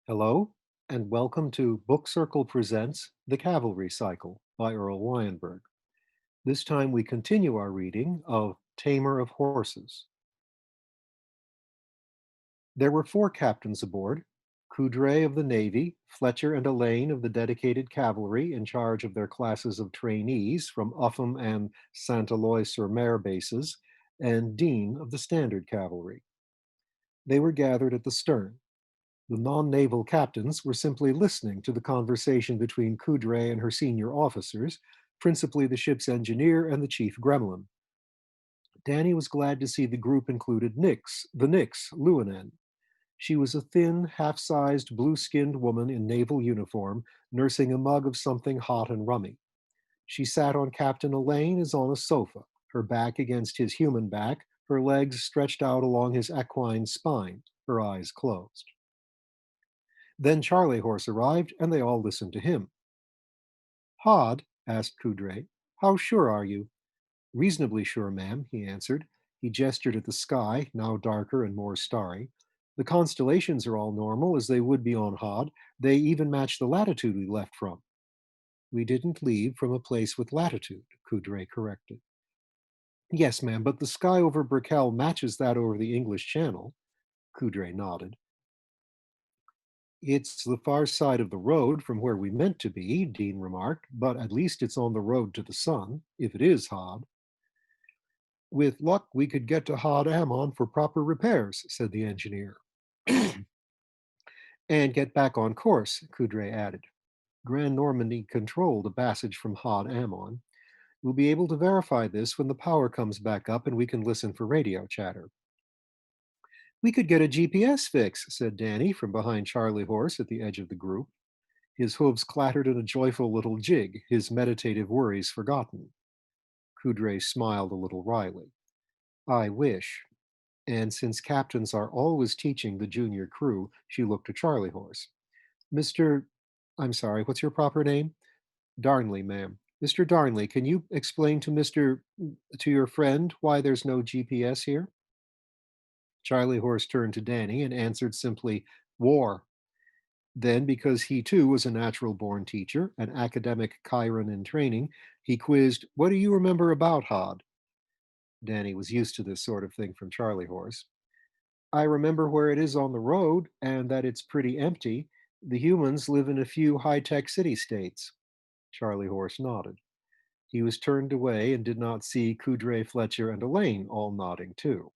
Hello, and welcome to Book Circle Presents The Cavalry Cycle by Earl Weinberg. This time we continue our reading of Tamer of Horses. There were four captains aboard: Coudray of the Navy, Fletcher and Elaine of the dedicated cavalry in charge of their classes of trainees from Upham and Saint Aloy-sur-Mer bases, and Dean of the standard cavalry. They were gathered at the stern. The non-naval captains were simply listening to the conversation between Coudray and her senior officers, principally the ship's engineer and the chief gremlin. Danny was glad to see the group included Nix, Luanen. She was a thin, half-sized, blue-skinned woman in naval uniform, nursing a mug of something hot and rummy. She sat on Captain Elaine as on a sofa, her back against his human back, her legs stretched out along his equine spine, her eyes closed. Then Charlie Horse arrived, and they all listened to him. "Hod," asked Coudray, "how sure are you?" "Reasonably sure, ma'am," he answered. He gestured at the sky, now darker and more starry. "The constellations are all normal, as they would be on Hod. They even match the latitude we left from." "We didn't leave from a place with latitude," Coudray corrected. "Yes, ma'am, but the sky over Burkell matches that over the English Channel." Coudray nodded. "It's the far side of the road from where we meant to be," Dean remarked, "but at least it's on the road to the sun, if it is Hod." "With luck, we could get to Hod Ammon for proper repairs," said the engineer. "And get back on course," Coudray added. "Grand Normandy controlled a passage from Hod Ammon. We'll be able to verify this when the power comes back up and we can listen for radio chatter." "We could get a GPS fix," said Danny from behind Charlie Horse at the edge of the group. His hooves clattered in a joyful little jig, his meditative worries forgotten. Coudray smiled a little wryly. "I wish." And since captains are always teaching the junior crew, she looked to Charlie Horse. "Mr. I'm sorry, what's your proper name?" "Darnley, ma'am." "Mr. Darnley, can you explain to your friend why there's no GPS here?" Charlie Horse turned to Danny and answered simply, "War." Then, because he too was a natural born teacher, an academic Chiron in training, he quizzed, "What do you remember about Hod?" Danny was used to this sort of thing from Charlie Horse. "I remember where it is on the road and that it's pretty empty. The humans live in a few high tech city states." Charlie Horse nodded. He was turned away and did not see Coudray, Fletcher, and Elaine all nodding too.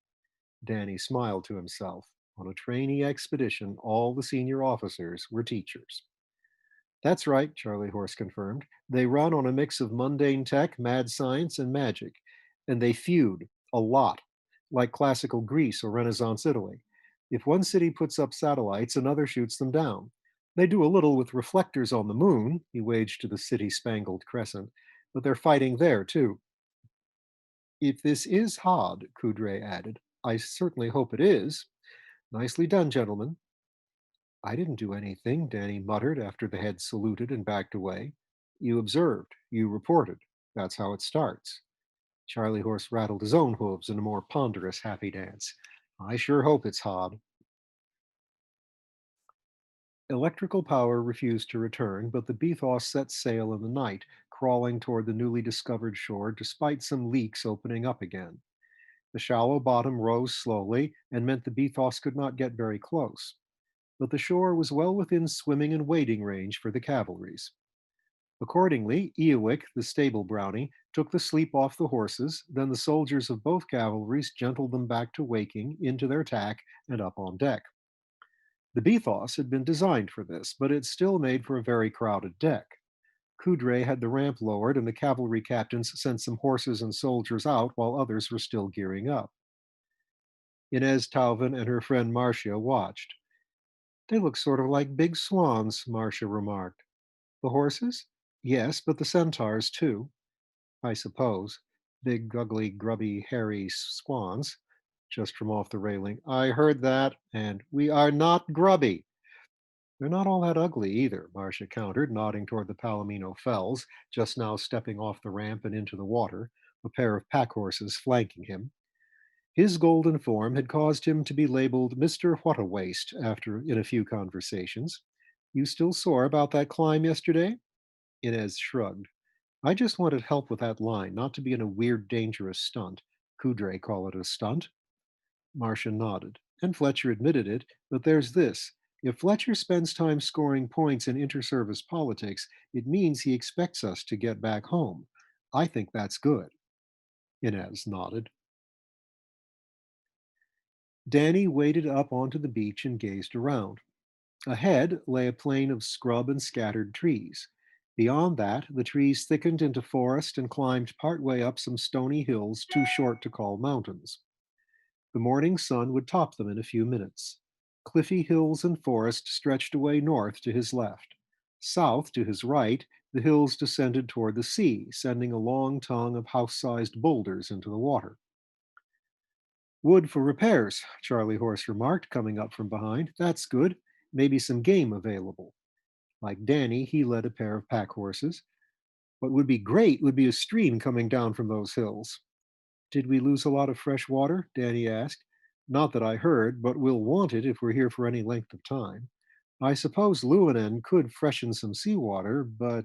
Danny smiled to himself. On a trainee expedition, all the senior officers were teachers. "That's right," Charlie Horse confirmed. "They run on a mix of mundane tech, mad science, and magic. And they feud, a lot, like classical Greece or Renaissance Italy. If one city puts up satellites, another shoots them down. They do a little with reflectors on the moon," he waged to the city-spangled crescent, "but they're fighting there, too." "If this is Hod," Coudray added, "I certainly hope it is. Nicely done, gentlemen." "I didn't do anything," Danny muttered after the head saluted and backed away. "You observed, you reported. That's how it starts." Charlie Horse rattled his own hooves in a more ponderous happy dance. "I sure hope it's Hod." Electrical power refused to return, but the Bethos set sail in the night, crawling toward the newly discovered shore despite some leaks opening up again. The shallow bottom rose slowly and meant the Bethos could not get very close. But the shore was well within swimming and wading range for the cavalries. Accordingly, Eowick, the stable brownie, took the sleep off the horses, then the soldiers of both cavalries gentled them back to waking, into their tack, and up on deck. The Bethos had been designed for this, but it still made for a very crowded deck. Coudray had the ramp lowered, and the cavalry captains sent some horses and soldiers out while others were still gearing up. Inez Tauvin and her friend Marcia watched. "They look sort of like big swans," Marcia remarked. "The horses?" "Yes, but the centaurs, too." "I suppose. Big, ugly, grubby, hairy swans." just from off the railing. I heard that, and we are not grubby. They're not all that ugly either, Marcia countered, nodding toward the Palomino Fells, just now stepping off the ramp and into the water, a pair of pack horses flanking him. His golden form had caused him to be labeled Mr. What-a-Waste after in a few conversations. You still sore about that climb yesterday? Inez shrugged. I just wanted help with that line, not to be in a weird, dangerous stunt. Coudray call it a stunt. Marcia nodded, and Fletcher admitted it, but there's this. If Fletcher spends time scoring points in inter-service politics, it means he expects us to get back home. I think that's good. Inez nodded. Danny waded up onto the beach and gazed around. Ahead lay a plain of scrub and scattered trees. Beyond that, the trees thickened into forest and climbed part way up some stony hills too short to call mountains. The morning sun would top them in a few minutes. Cliffy hills and forest stretched away north to his left. South to his right, the hills descended toward the sea, sending a long tongue of house-sized boulders into the water. Wood for repairs, Charlie Horse remarked, coming up from behind. That's good. Maybe some game available. Like Danny, he led a pair of pack horses. What would be great would be a stream coming down from those hills. Did we lose a lot of fresh water? Danny asked. Not that I heard, but we'll want it if we're here for any length of time. I suppose Luanen could freshen some seawater, but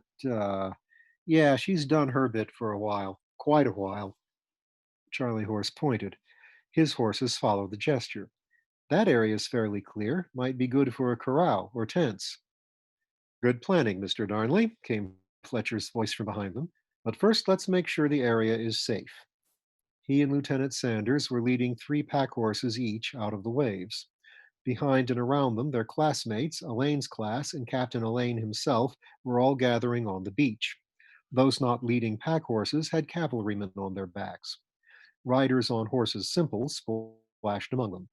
yeah, she's done her bit for a while. Quite a while. Charlie Horse pointed. His horses followed the gesture. That area's fairly clear. Might be good for a corral or tents. Good planning, Mr. Darnley, came Fletcher's voice from behind them. But first, let's make sure the area is safe. He and Lieutenant Sanders were leading three pack horses each out of the waves. Behind and around them, their classmates, Elaine's class and Captain Elaine himself, were all gathering on the beach. Those not leading pack horses had cavalrymen on their backs. Riders on horses' simples splashed among them.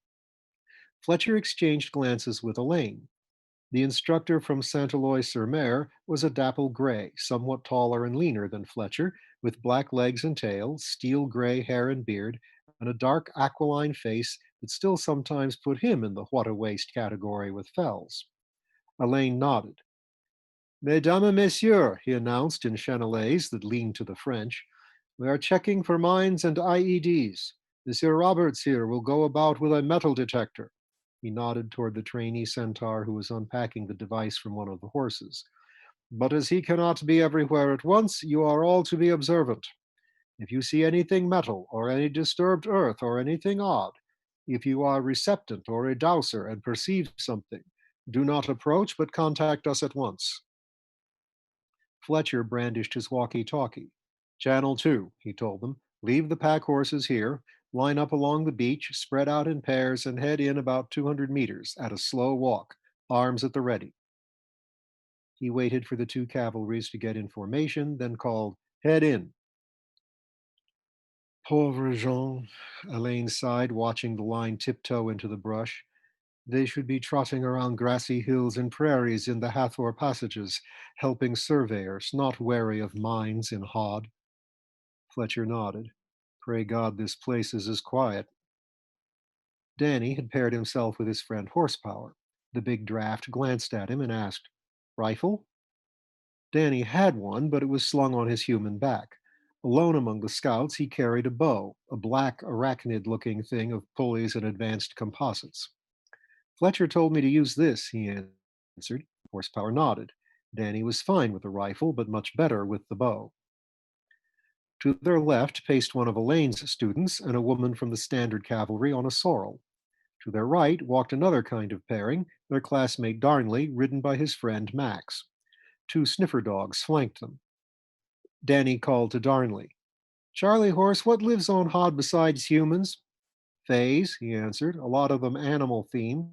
Fletcher exchanged glances with Elaine. The instructor from Saint Eloi sur Mer was a dapple gray, somewhat taller and leaner than Fletcher, with black legs and tail, steel gray hair and beard, and a dark aquiline face that still sometimes put him in the what a waste category with Fells. Elaine nodded. Mesdames et messieurs, he announced in Chenelaise that leaned to the French, we are checking for mines and IEDs. Monsieur Roberts here will go about with a metal detector. He nodded toward the trainee centaur who was unpacking the device from one of the horses. But as he cannot be everywhere at once, you are all to be observant. If you see anything metal, or any disturbed earth, or anything odd, if you are receptant or a dowser and perceive something, do not approach but contact us at once. Fletcher brandished his walkie talkie. Channel 2, he told them. Leave the pack horses here, line up along the beach, spread out in pairs, and head in about 200 meters at a slow walk, arms at the ready. He waited for the two cavalries to get in formation, then called, Head in. Pauvre Jean, Elaine sighed, watching the line tiptoe into the brush. They should be trotting around grassy hills and prairies in the Hathor passages, helping surveyors, not wary of mines in Hod. Fletcher nodded. Pray God this place is as quiet. Danny had paired himself with his friend Horsepower. The big draft glanced at him and asked, Rifle? Danny had one, but it was slung on his human back. Alone among the scouts, he carried a bow, a black arachnid looking thing of pulleys and advanced composites. Fletcher told me to use this, he answered. Horsepower nodded. Danny was fine with the rifle, but much better with the bow. To their left paced one of Elaine's students and a woman from the standard cavalry on a sorrel. To their right walked another kind of pairing, their classmate Darnley, ridden by his friend Max. Two sniffer dogs flanked them. Danny called to Darnley. Charlie Horse, what lives on Hod besides humans? Fays, he answered, a lot of them animal themed.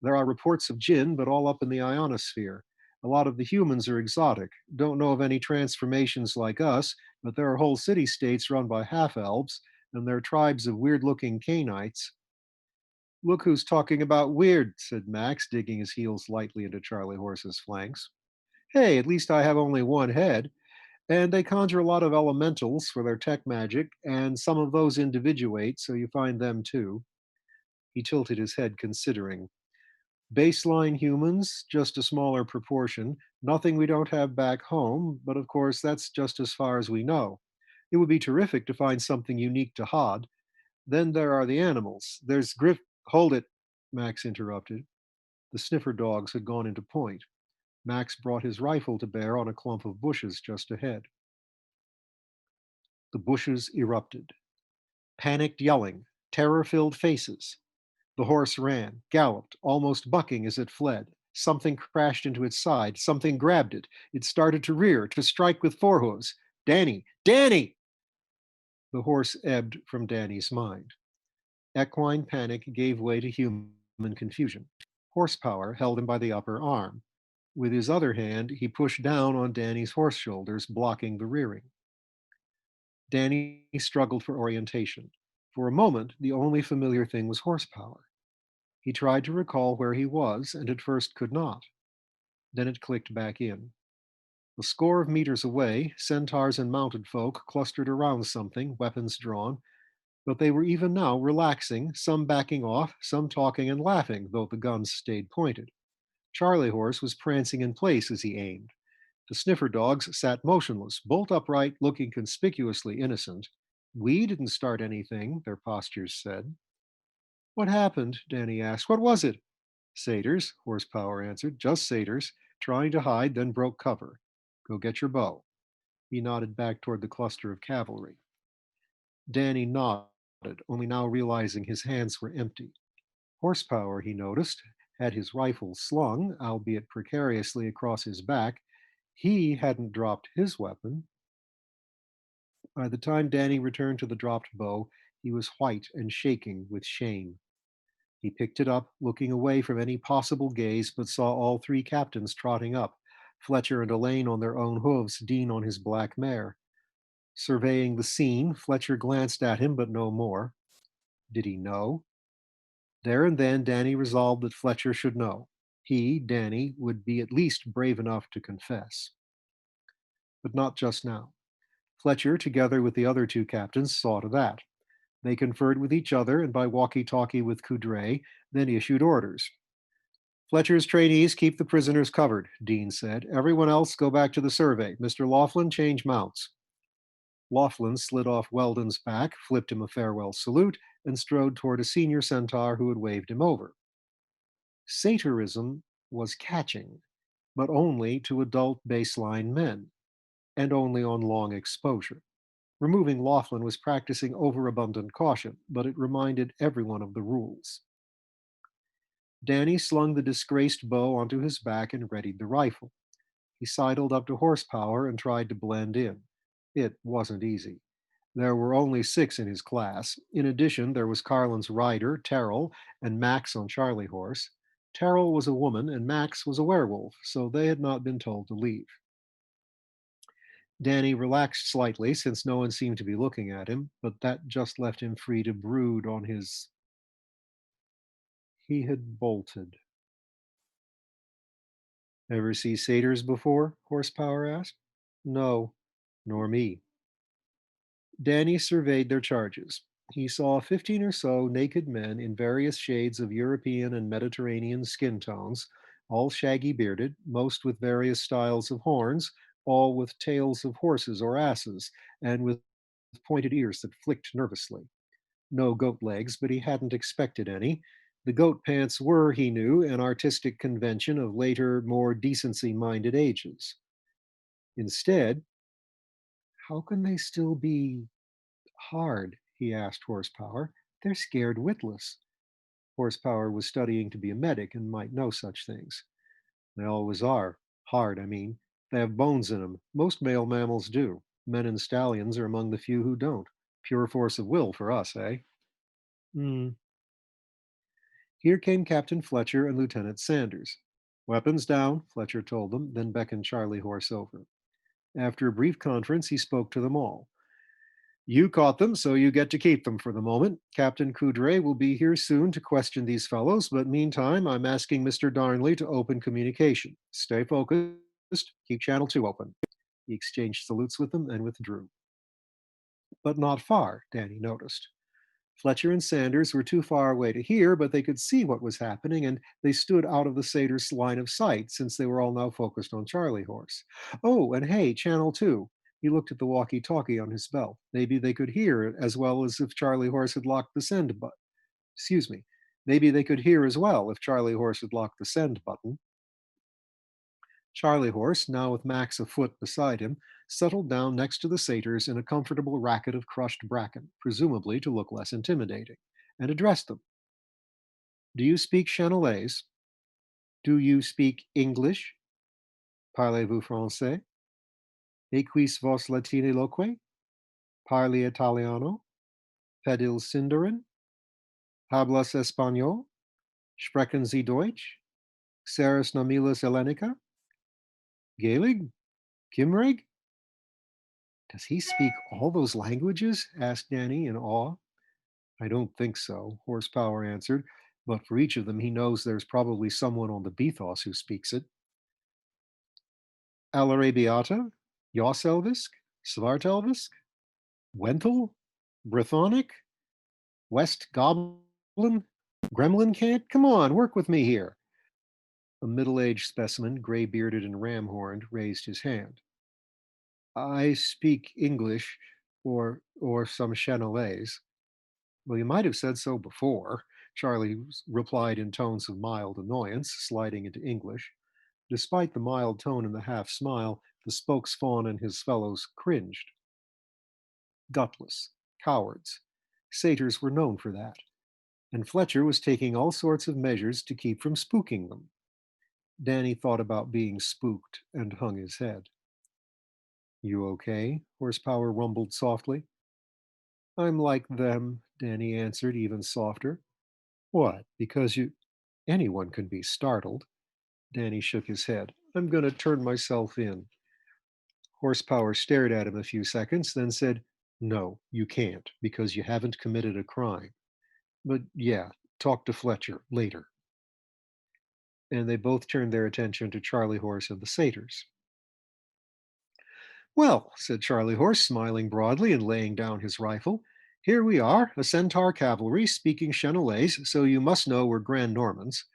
There are reports of jinn, but all up in the ionosphere. A lot of the humans are exotic. Don't know of any transformations like us, but there are whole city states run by half elves, and there are tribes of weird looking Canaanites. Look who's talking about weird, said Max, digging his heels lightly into Charlie Horse's flanks. Hey, at least I have only one head. And they conjure a lot of elementals for their tech magic, and some of those individuate, so you find them too. He tilted his head, considering. Baseline humans, just a smaller proportion. Nothing we don't have back home, but of course, that's just as far as we know. It would be terrific to find something unique to Hod. Then there are the animals. There's Griff. Hold it, Max interrupted. The sniffer dogs had gone into point. Max brought his rifle to bear on a clump of bushes just ahead. The bushes erupted. Panicked yelling, terror filled faces. The horse ran, galloped, almost bucking as it fled. Something crashed into its side. Something grabbed it. It started to rear, to strike with forehoofs. Danny! Danny! The horse ebbed from Danny's mind. Equine panic gave way to human confusion. Horsepower held him by the upper arm. With his other hand, he pushed down on Danny's horse shoulders, blocking the rearing. Danny struggled for orientation. For a moment, the only familiar thing was horsepower. He tried to recall where he was, and at first could not. Then it clicked back in. A score of meters away, centaurs and mounted folk clustered around something, weapons drawn, but they were even now relaxing, some backing off, some talking and laughing, though the guns stayed pointed. Charlie Horse was prancing in place as he aimed. The sniffer dogs sat motionless, bolt upright, looking conspicuously innocent. We didn't start anything, their postures said. What happened? Danny asked. What was it? Satyrs, Horsepower answered. Just satyrs, trying to hide, then broke cover. Go get your bow. He nodded back toward the cluster of cavalry. Danny nodded, only now realizing his hands were empty. Horsepower, he noticed, had his rifle slung, albeit precariously, across his back. He hadn't dropped his weapon. By the time Danny returned to the dropped bow, he was white and shaking with shame. He picked it up, looking away from any possible gaze, but saw all three captains trotting up, Fletcher and Elaine on their own hooves, Dean on his black mare. Surveying the scene, Fletcher glanced at him, but no more. Did he know? There and then, Danny resolved that Fletcher should know. He, Danny, would be at least brave enough to confess. But not just now. Fletcher, together with the other two captains, saw to that. They conferred with each other and by walkie talkie with Coudray, then issued orders. Fletcher's trainees keep the prisoners covered, Dean said. Everyone else go back to the survey. Mr. Laughlin, change mounts. Laughlin slid off Weldon's back, flipped him a farewell salute, and strode toward a senior centaur who had waved him over. Satyrism was catching, but only to adult baseline men, and only on long exposure. Removing Laughlin was practicing overabundant caution, but it reminded everyone of the rules. Danny slung the disgraced bow onto his back and readied the rifle. He sidled up to Horsepower and tried to blend in. It wasn't easy. There were only 6 in his class. In addition, there was Carlin's rider, Terrell, and Max on Charlie Horse. Terrell was a woman and Max was a werewolf, so they had not been told to leave. Danny relaxed slightly since no one seemed to be looking at him, but that just left him free to brood on his. He had bolted. Ever see satyrs before? Horsepower asked. No, nor me. Danny surveyed their charges. He saw 15 or so naked men in various shades of European and Mediterranean skin tones, all shaggy bearded, most with various styles of horns, all with tails of horses or asses, and with pointed ears that flicked nervously. No goat legs, but he hadn't expected any. The goat pants were, he knew, an artistic convention of later, more decency minded ages. Instead, how can they still be hard? He asked Horsepower. They're scared witless. Horsepower was studying to be a medic and might know such things. They always are. Hard, I mean. They have bones in them. Most male mammals do. Men and stallions are among the few who don't. Pure force of will for us, eh? Hmm. Here came Captain Fletcher and Lieutenant Sanders. Weapons down, Fletcher told them, then beckoned Charlie Horse over. After a brief conference, he spoke to them all. You caught them, so you get to keep them for the moment. Captain Coudray will be here soon to question these fellows, but meantime, I'm asking Mr. Darnley to open communication. Stay focused, keep Channel 2 open. He exchanged salutes with them and withdrew. But not far, Danny noticed. Fletcher and Sanders were too far away to hear, but they could see what was happening, and they stood out of the satyrs' line of sight since they were all now focused on Charlie Horse. Oh, and hey, Channel 2. He looked at the walkie talkie on his belt. Maybe they could hear it as well as if Charlie Horse had locked the send button. Excuse me. Maybe they could hear as well if Charlie Horse had locked the send button. Charlie Horse, now with Max afoot beside him, settled down next to the satyrs in a comfortable racket of crushed bracken, presumably to look less intimidating, and addressed them. Do you speak Chenolese? Do you speak English? Parlez-vous français? E quis vos latine loque? Parli italiano? Pedil Sindarin? Hablas español? Sprechen Sie Deutsch? Xeris namilas Hellenica? Gaelig? Kimrig? Does he speak all those languages? Asked Danny in awe. I don't think so, Horsepower answered, but for each of them he knows there's probably someone on the Bethos who speaks it. Alarabiata? Yoselvisk? Svartelvisk? Wenthel? Brythonic? West Goblin? Gremlin Cat? Come on, work with me here. A middle aged specimen, gray bearded and ram horned, raised his hand. I speak English or some Chenolese. Well, you might have said so before, Charlie replied in tones of mild annoyance, sliding into English. Despite the mild tone and the half smile, the spokesfawn and his fellows cringed. Gutless, cowards. Satyrs were known for that, and Fletcher was taking all sorts of measures to keep from spooking them. Danny thought about being spooked and hung his head. You okay? Horsepower rumbled softly. I'm like them, Danny answered, even softer. What? Because you. Anyone can be startled. Danny shook his head. I'm going to turn myself in. Horsepower stared at him a few seconds, then said, No, you can't, because you haven't committed a crime. But yeah, talk to Fletcher later. And they both turned their attention to Charlie Horse and the satyrs. Well, said Charlie Horse, smiling broadly and laying down his rifle, here we are, a centaur cavalry speaking Chenolese, so you must know we're Grand Normans.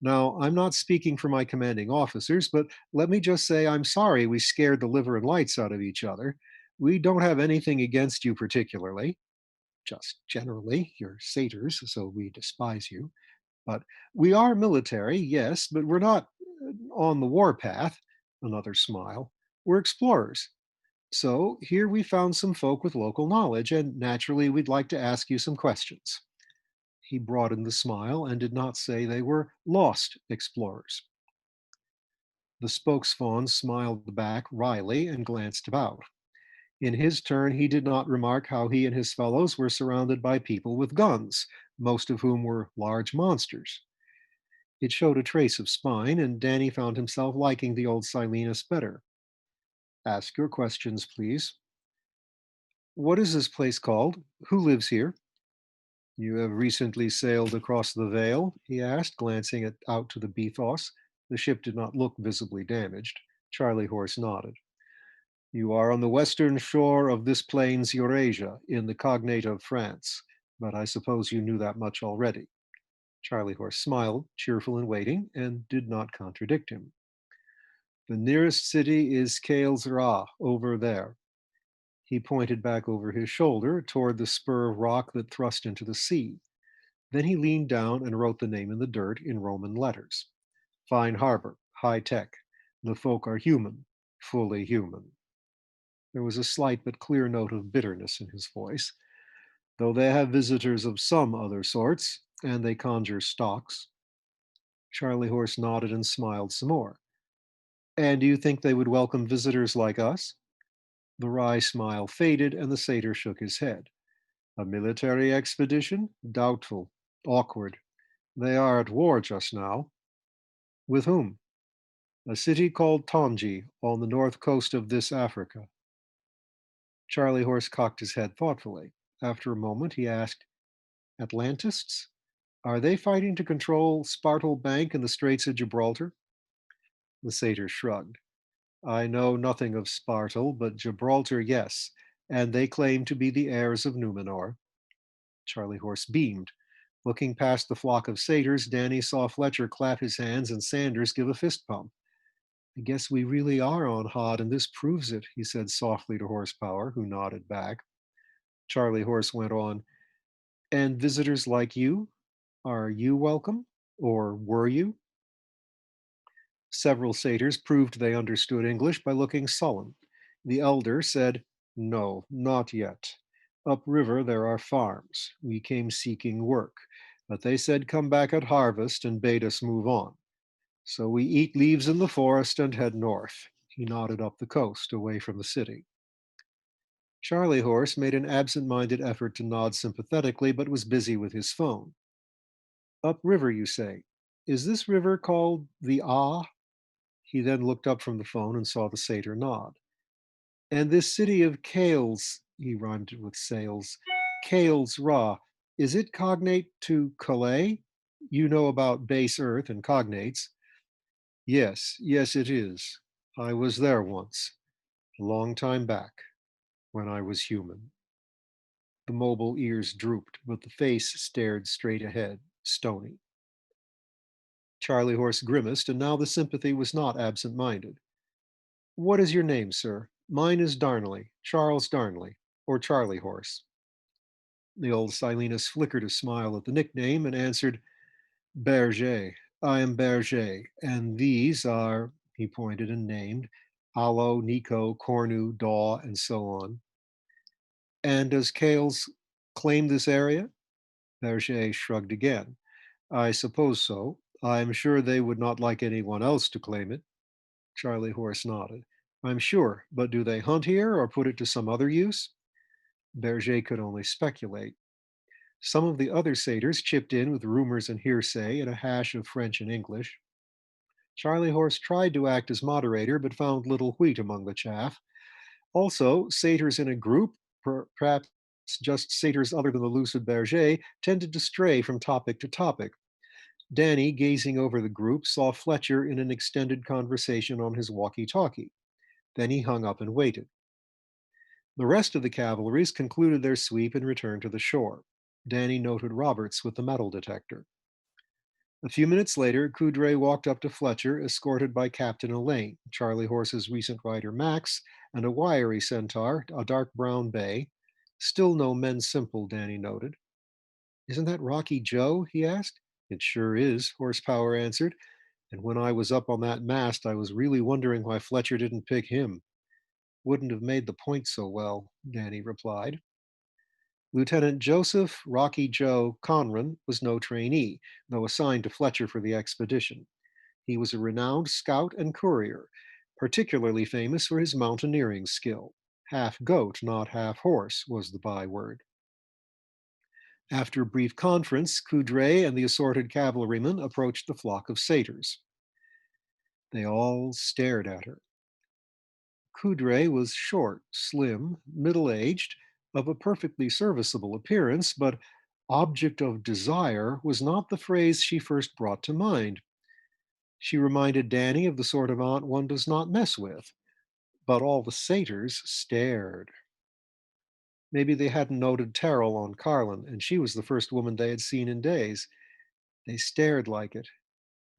Now, I'm not speaking for my commanding officers, but let me just say I'm sorry we scared the liver and lights out of each other. We don't have anything against you particularly, just generally. You're satyrs, so we despise you. But we are military, yes, but we're not on the warpath. Another smile. We're explorers. So here we found some folk with local knowledge, and naturally we'd like to ask you some questions. He broadened the smile and did not say they were lost explorers. The spokesfawn smiled back wryly and glanced about. In his turn, he did not remark how he and his fellows were surrounded by people with guns, most of whom were large monsters. It showed a trace of spine, and Danny found himself liking the old Silenus better. Ask your questions, please. What is this place called? Who lives here? You have recently sailed across the Vale? He asked, glancing out to the Bethos. The ship did not look visibly damaged. Charlie Horse nodded. You are on the western shore of this plains Eurasia, in the cognate of France, but I suppose you knew that much already. Charlie Horse smiled, cheerful and waiting, and did not contradict him. The nearest city is Kailsra, over there. He pointed back over his shoulder toward the spur of rock that thrust into the sea. Then he leaned down and wrote the name in the dirt in Roman letters. Fine harbor, high tech. The folk are human, fully human. There was a slight but clear note of bitterness in his voice. Though they have visitors of some other sorts, and they conjure stocks. Charlie Horse nodded and smiled some more. And do you think they would welcome visitors like us? The wry smile faded, and the satyr shook his head. A military expedition? Doubtful. Awkward. They are at war just now. With whom? A city called Tonji on the north coast of this Africa. Charlie Horse cocked his head thoughtfully. After a moment, he asked, Atlantists? Are they fighting to control Spartel Bank and the Straits of Gibraltar? The satyr shrugged. I know nothing of Spartal, but Gibraltar, yes, and they claim to be the heirs of Numenor. Charlie Horse beamed. Looking past the flock of satyrs, Danny saw Fletcher clap his hands and Sanders give a fist pump. I guess we really are on Hod, and this proves it, he said softly to Horsepower, who nodded back. Charlie Horse went on, and visitors like you? Are you welcome? Or were you? Several satyrs proved they understood English by looking sullen. The elder said, "No, not yet. Upriver there are farms. We came seeking work, but they said come back at harvest and bade us move on. So we eat leaves in the forest and head north." He nodded up the coast, away from the city. Charlie Horse made an absent-minded effort to nod sympathetically, but was busy with his phone. "Upriver, you say? Is this river called the Ah?" He then looked up from the phone and saw the satyr nod. "And this city of Kales," he rhymed it with sales, "Kales Ra, is it cognate to Calais? You know about base Earth and cognates." "Yes, yes, it is. I was there once, a long time back, when I was human." The mobile ears drooped, but the face stared straight ahead, stony. Charlie Horse grimaced, and now the sympathy was not absent-minded. "What is your name, sir? Mine is Darnley, Charles Darnley, or Charlie Horse." The old Silenus flickered a smile at the nickname and answered, "Berger. I am Berger, and these are," he pointed and named, "Alo, Nico, Cornu, Daw, and so on." "And does Kales claim this area?" Berger shrugged again. "I suppose so. I'm sure they would not like anyone else to claim it." Charlie Horse nodded. "I'm sure, but do they hunt here or put it to some other use?" Berger could only speculate. Some of the other satyrs chipped in with rumors and hearsay in a hash of French and English. Charlie Horse tried to act as moderator, but found little wheat among the chaff. Also, satyrs in a group, perhaps just satyrs other than the lucid Berger, tended to stray from topic to topic. Danny, gazing over the group, saw Fletcher in an extended conversation on his walkie talkie. Then he hung up and waited. The rest of the cavalries concluded their sweep and returned to the shore. Danny noted Roberts with the metal detector. A few minutes later, Coudray walked up to Fletcher, escorted by Captain Elaine, Charlie Horse's recent rider Max, and a wiry centaur, a dark brown bay. Still no men simple, Danny noted. "Isn't that Rocky Joe?" he asked. "It sure is," Horsepower answered. "And when I was up on that mast, I was really wondering why Fletcher didn't pick him." "Wouldn't have made the point so well," Danny replied. Lieutenant Joseph Rocky Joe Conran was no trainee, though assigned to Fletcher for the expedition. He was a renowned scout and courier, particularly famous for his mountaineering skill. "Half goat, not half horse," was the byword. After a brief conference, Coudray and the assorted cavalrymen approached the flock of satyrs. They all stared at her. Coudray was short, slim, middle-aged, of a perfectly serviceable appearance, but "object of desire" was not the phrase she first brought to mind. She reminded Danny of the sort of aunt one does not mess with. But all the satyrs stared. Maybe they hadn't noted Terrell on Carlin, and she was the first woman they had seen in days. They stared like it.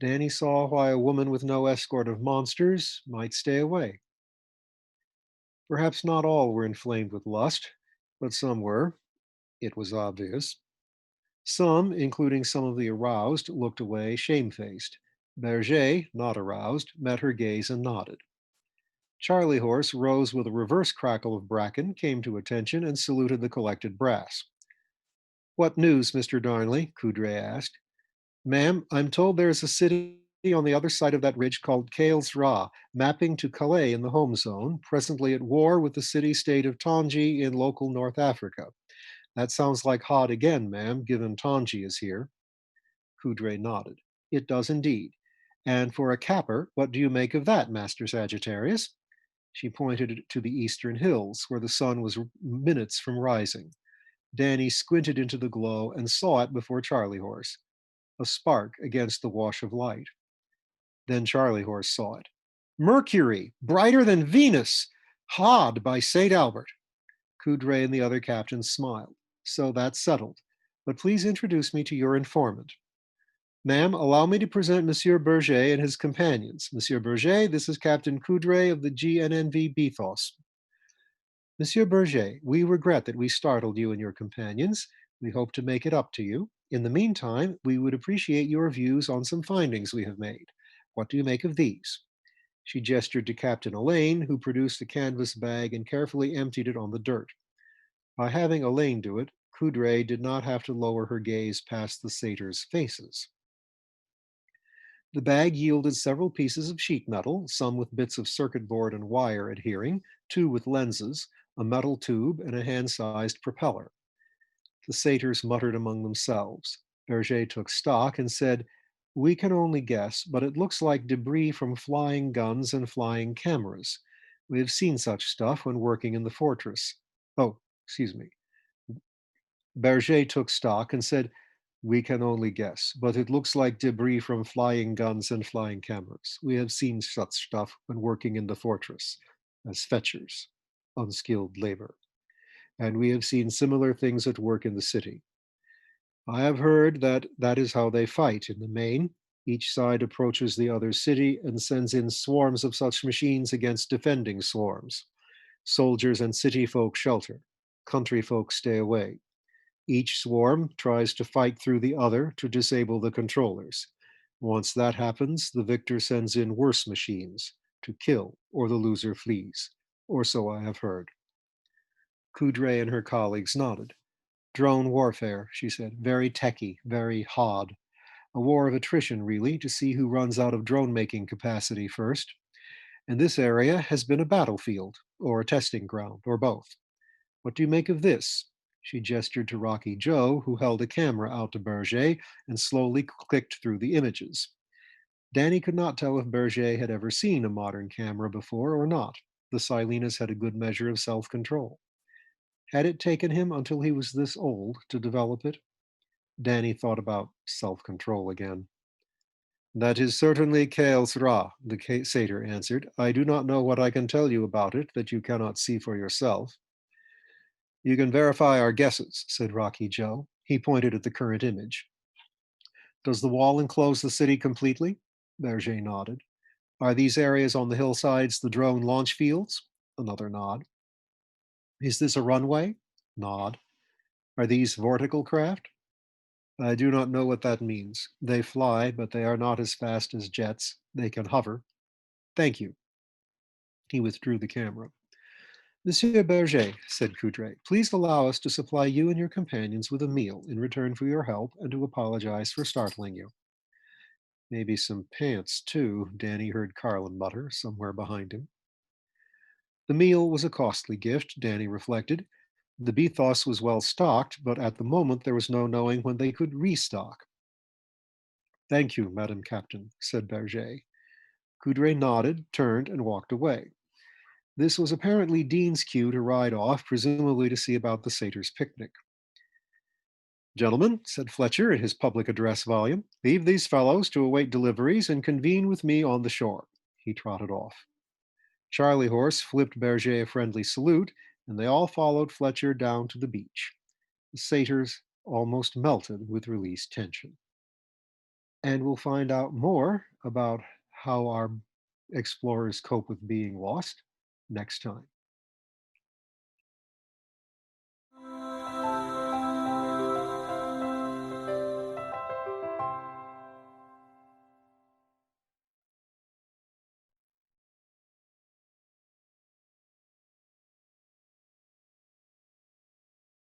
Danny saw why a woman with no escort of monsters might stay away. Perhaps not all were inflamed with lust, but some were. It was obvious. Some, including some of the aroused, looked away shamefaced. Berger, not aroused, met her gaze and nodded. Charlie Horse rose with a reverse crackle of bracken, came to attention, and saluted the collected brass. "What news, Mr. Darnley?" Coudray asked. "Ma'am, I'm told there is a city on the other side of that ridge called Kales Ra, mapping to Calais in the home zone, presently at war with the city-state of Tangi in local North Africa. That sounds like Hod again, ma'am, given Tangi is here." Coudray nodded. "It does indeed. And for a capper, what do you make of that, Master Sagittarius?" She pointed to the eastern hills, where the sun was minutes from rising. Danny squinted into the glow and saw it before Charlie Horse, a spark against the wash of light. Then Charlie Horse saw it. Mercury, brighter than Venus. Hod by St. Albert. Coudray and the other captains smiled. So that's settled. But please introduce me to your informant. Ma'am, allow me to present Monsieur Berger and his companions. Monsieur Berger, this is Captain Coudray of the GNNV Bethos. Monsieur Berger, we regret that we startled you and your companions. We hope to make it up to you. In the meantime, we would appreciate your views on some findings we have made. What do you make of these? She gestured to Captain Elaine, who produced a canvas bag and carefully emptied it on the dirt. By having Elaine do it, Coudray did not have to lower her gaze past the satyrs' faces. The bag yielded several pieces of sheet metal, some with bits of circuit board and wire adhering, two with lenses, a metal tube, and a hand-sized propeller. The satyrs muttered among themselves. Berger took stock and said, "We can only guess, but it looks like debris from flying guns and flying cameras. We have seen such stuff when working in the fortress." Oh, excuse me. Berger took stock and said, "We can only guess, but it looks like debris from flying guns and flying cameras. We have seen such stuff when working in the fortress as fetchers, unskilled labor, and we have seen similar things at work in the city. I have heard that that is how they fight in the main. Each side approaches the other city and sends in swarms of such machines against defending swarms. Soldiers and city folk shelter. Country folk stay away. Each swarm tries to fight through the other to disable the controllers. Once that happens, the victor sends in worse machines to kill, or the loser flees. Or so I have heard." Coudray and her colleagues nodded. "Drone warfare," she said. "Very techy, very hard. A war of attrition, really, to see who runs out of drone making capacity first. And this area has been a battlefield, or a testing ground, or both. What do you make of this?" She gestured to Rocky Joe, who held a camera out to Berger and slowly clicked through the images. Danny could not tell if Berger had ever seen a modern camera before or not. The Silenas had a good measure of self control. Had it taken him until he was this old to develop it? Danny thought about self control again. "That is certainly Kale's Ra," the satyr answered. "I do not know what I can tell you about it that you cannot see for yourself." "You can verify our guesses," said Rocky Joe. He pointed at the current image. "Does the wall enclose the city completely?" Berger nodded. "Are these areas on the hillsides the drone launch fields?" Another nod. "Is this a runway?" Nod. "Are these vertical craft?" "I do not know what that means. They fly, but they are not as fast as jets. They can hover." "Thank you." He withdrew the camera. "Monsieur Berger," said Coudray, "please allow us to supply you and your companions with a meal in return for your help and to apologize for startling you." "Maybe some pants, too," Danny heard Carlin mutter somewhere behind him. The meal was a costly gift, Danny reflected. The Bethos was well stocked, but at the moment there was no knowing when they could restock. "Thank you, Madame Captain," said Berger. Coudray nodded, turned, and walked away. This was apparently Dean's cue to ride off, presumably to see about the satyr's picnic. "Gentlemen," said Fletcher in his public address volume, "leave these fellows to await deliveries and convene with me on the shore." He trotted off. Charlie Horse flipped Berger a friendly salute, and they all followed Fletcher down to the beach. The satyrs almost melted with released tension. And we'll find out more about how our explorers cope with being lost next time.